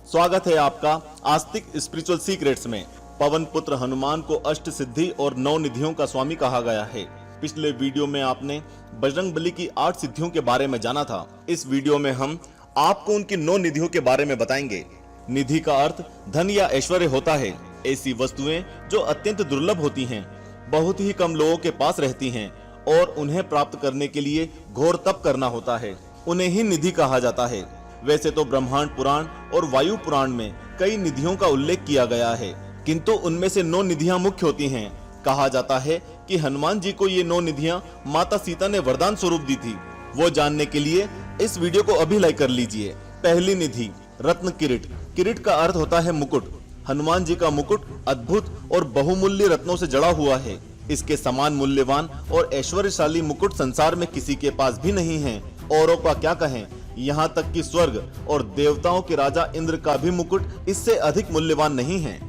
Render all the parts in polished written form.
स्वागत है आपका आस्तिक स्पिरिचुअल सीक्रेट्स में। पवन पुत्र हनुमान को अष्ट सिद्धि और 9 निधियों का स्वामी कहा गया है। पिछले वीडियो में आपने बजरंगबली की 8 सिद्धियों के बारे में जाना था। इस वीडियो में हम आपको उनकी 9 निधियों के बारे में बताएंगे। निधि का अर्थ धन या ऐश्वर्य होता है। ऐसी वस्तुएं जो अत्यंत दुर्लभ होती हैं, बहुत ही कम लोगों के पास रहती हैं और उन्हें प्राप्त करने के लिए घोर तप करना होता है, उन्हें ही निधि कहा जाता है। वैसे तो ब्रह्मांड पुराण और वायु पुराण में कई निधियों का उल्लेख किया गया है, किंतु उनमें से 9 निधियां मुख्य होती हैं। कहा जाता है कि हनुमान जी को ये 9 निधियां माता सीता ने वरदान स्वरूप दी थी। वो जानने के लिए इस वीडियो को अभी लाइक कर लीजिए। पहली निधि रत्न किरीट। किरीट का अर्थ होता है मुकुट। हनुमान जी का मुकुट अद्भुत और बहुमूल्य रत्नों से जड़ा हुआ है। इसके समान मूल्यवान और ऐश्वर्यशाली मुकुट संसार में किसी के पास भी नहीं है। औरों का क्या कहें, यहाँ तक कि स्वर्ग और देवताओं के राजा इंद्र का भी मुकुट इससे अधिक मूल्यवान नहीं है।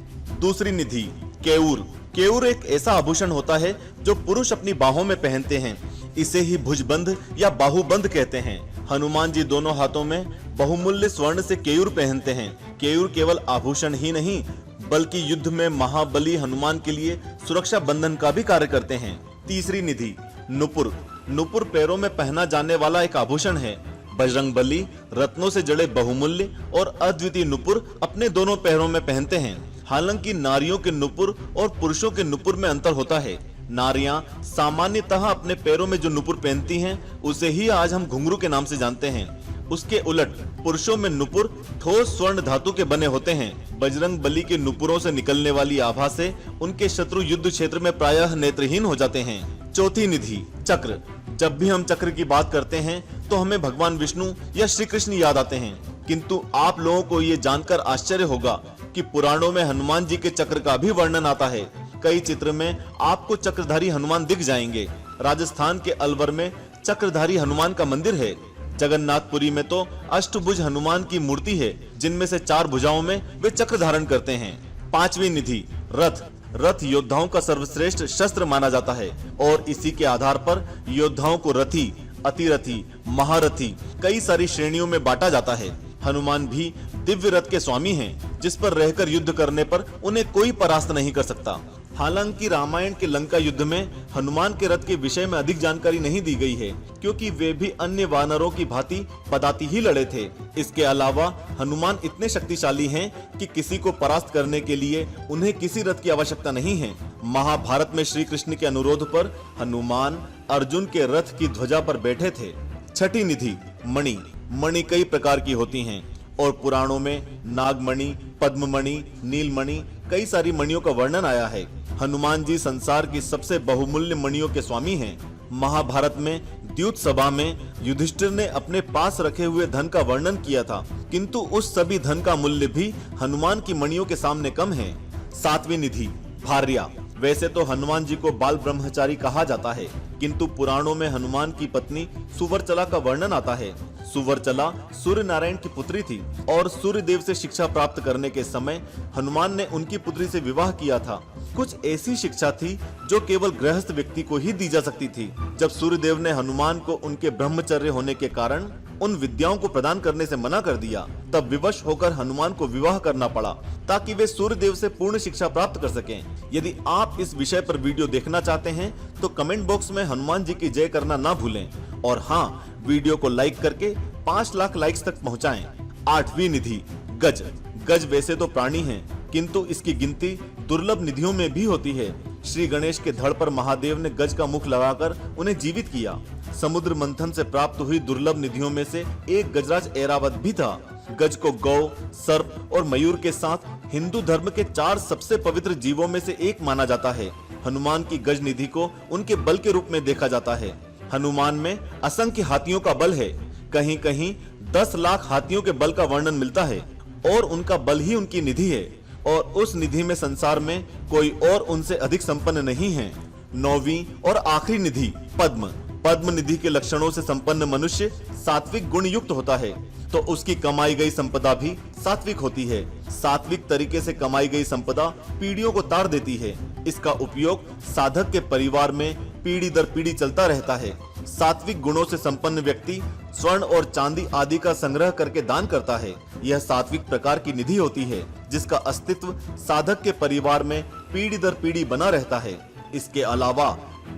दूसरी निधि केयूर। केयूर एक ऐसा आभूषण होता है जो पुरुष अपनी बाहों में पहनते हैं। इसे ही भुजबंध या बाहुबंध कहते हैं। हनुमान जी दोनों हाथों में बहुमूल्य स्वर्ण से केयूर पहनते हैं। केयूर केवल आभूषण ही नहीं, बल्कि युद्ध में महाबली हनुमान के लिए सुरक्षा बंधन का भी कार्य करते हैं। तीसरी निधि नुपुर। नुपुर पैरों में पहना जाने वाला एक आभूषण है। बजरंगबली रत्नों से जड़े बहुमूल्य और अद्वितीय नुपुर अपने दोनों पैरों में पहनते हैं। हालांकि नारियों के नुपुर और पुरुषों के नुपुर में अंतर होता है। नारियां सामान्यतः अपने पैरों में जो नुपुर पहनती हैं, उसे ही आज हम घुंघरू के नाम से जानते हैं। उसके उलट पुरुषों में नुपुर ठोस स्वर्ण धातु के बने होते हैं। बजरंगबली के नुपुरों से निकलने वाली आभा से उनके शत्रु युद्ध क्षेत्र में प्रायः नेत्रहीन हो जाते हैं। चौथी निधि चक्र। जब भी हम चक्र की बात करते हैं तो हमें भगवान विष्णु या श्री कृष्ण याद आते हैं, किंतु आप लोगों को ये जानकर आश्चर्य होगा कि पुराणों में हनुमान जी के चक्र का भी वर्णन आता है। कई चित्र में आपको चक्रधारी हनुमान दिख जाएंगे। राजस्थान के अलवर में चक्रधारी हनुमान का मंदिर है। जगन्नाथपुरी में तो अष्टभुज हनुमान की मूर्ति है, जिनमें से 4 भुजाओं में वे चक्र धारण करते हैं। पांचवी निधि रथ। रथ योद्धाओं का सर्वश्रेष्ठ शस्त्र माना जाता है और इसी के आधार पर योद्धाओं को रथी, अतिरथी, महारथी कई सारी श्रेणियों में बांटा जाता है। हनुमान भी दिव्य रथ के स्वामी हैं, जिस पर रहकर युद्ध करने पर उन्हें कोई परास्त नहीं कर सकता। हालांकि रामायण के लंका युद्ध में हनुमान के रथ के विषय में अधिक जानकारी नहीं दी गई है, क्योंकि वे भी अन्य वानरों की भांति पदाती ही लड़े थे। इसके अलावा हनुमान इतने शक्तिशाली हैं कि किसी को परास्त करने के लिए उन्हें किसी रथ की आवश्यकता नहीं है। महाभारत में श्री कृष्ण के अनुरोध पर हनुमान अर्जुन के रथ की ध्वजा पर बैठे थे। छठी निधि मणि। मणि कई प्रकार की होती हैं और पुराणों में नागमणि, पद्ममणि, नीलमणि कई सारी मणियों का वर्णन आया है। हनुमान जी संसार की सबसे बहुमूल्य मणियों के स्वामी हैं। महाभारत में द्यूत सभा में युधिष्ठिर ने अपने पास रखे हुए धन का वर्णन किया था, किंतु उस सभी धन का मूल्य भी हनुमान की मणियों के सामने कम है। सातवीं निधि भार्या। वैसे तो हनुमान जी को बाल ब्रह्मचारी कहा जाता है, किंतु पुराणों में हनुमान की पत्नी सुवर्चला का वर्णन आता है। सुवर्चला सूर्य नारायण की पुत्री थी और सूर्य देव से शिक्षा प्राप्त करने के समय हनुमान ने उनकी पुत्री से विवाह किया था। कुछ ऐसी शिक्षा थी जो केवल गृहस्थ व्यक्ति को ही दी जा सकती थी। जब सूर्य देव ने हनुमान को उनके ब्रह्मचर्य होने के कारण उन विद्याओं को प्रदान करने से मना कर दिया, तब विवश होकर हनुमान को विवाह करना पड़ा ताकि वे सूर्य देव से पूर्ण शिक्षा प्राप्त कर सकें। यदि आप इस विषय पर वीडियो देखना चाहते हैं तो कमेंट बॉक्स में हनुमान जी की जय करना ना भूलें और हाँ, वीडियो को लाइक करके 5 लाख लाइक्स तक पहुंचाएं। आठवीं निधि गज। गज वैसे तो प्राणी है, किंतु इसकी गिनती दुर्लभ निधियों में भी होती है। श्री गणेश के धड़ पर महादेव ने गज का मुख लगाकर उन्हें जीवित किया। समुद्र मंथन से प्राप्त हुई दुर्लभ निधियों में से एक गजराज ऐरावत भी था। गज को गौ, सर्प और मयूर के साथ हिंदू धर्म के 4 सबसे पवित्र जीवों में से एक माना जाता है। हनुमान की गज निधि को उनके बल के रूप में देखा जाता है। हनुमान में असंख्य हाथियों का बल है। कहीं कहीं 10 लाख हाथियों के बल का वर्णन मिलता है और उनका बल ही उनकी निधि है और उस निधि में संसार में कोई और उनसे अधिक संपन्न नहीं है। 9वीं और आखिरी निधि पद्म। पद्म निधि के लक्षणों से संपन्न मनुष्य सात्विक गुण युक्त होता है, तो उसकी कमाई गई संपदा भी सात्विक होती है। सात्विक तरीके से कमाई गई संपदा पीढ़ियों को तार देती है। इसका उपयोग साधक के परिवार में पीढ़ी दर पीढ़ी चलता रहता है। सात्विक गुणों से संपन्न व्यक्ति स्वर्ण और चांदी आदि का संग्रह करके दान करता है। यह सात्विक प्रकार की निधि होती है जिसका अस्तित्व साधक के परिवार में पीढ़ी दर पीढ़ी बना रहता है। इसके अलावा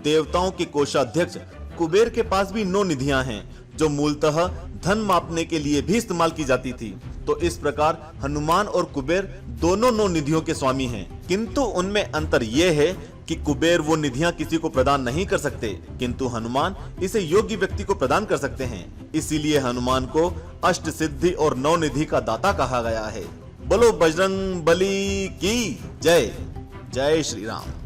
देवताओं के कोषाध्यक्ष कुबेर के पास भी 9 निधियां हैं जो मूलतः धन मापने के लिए भी इस्तेमाल की जाती थी। तो इस प्रकार हनुमान और कुबेर दोनों 9 निधियों के स्वामी हैं, किंतु उनमें अंतर यह है कि कुबेर वो निधियां किसी को प्रदान नहीं कर सकते, किंतु हनुमान इसे योग्य व्यक्ति को प्रदान कर सकते हैं। इसीलिए हनुमान को अष्ट सिद्धि और 9 निधि का दाता कहा गया है। बोलो बजरंग बली की जय। जय श्री राम।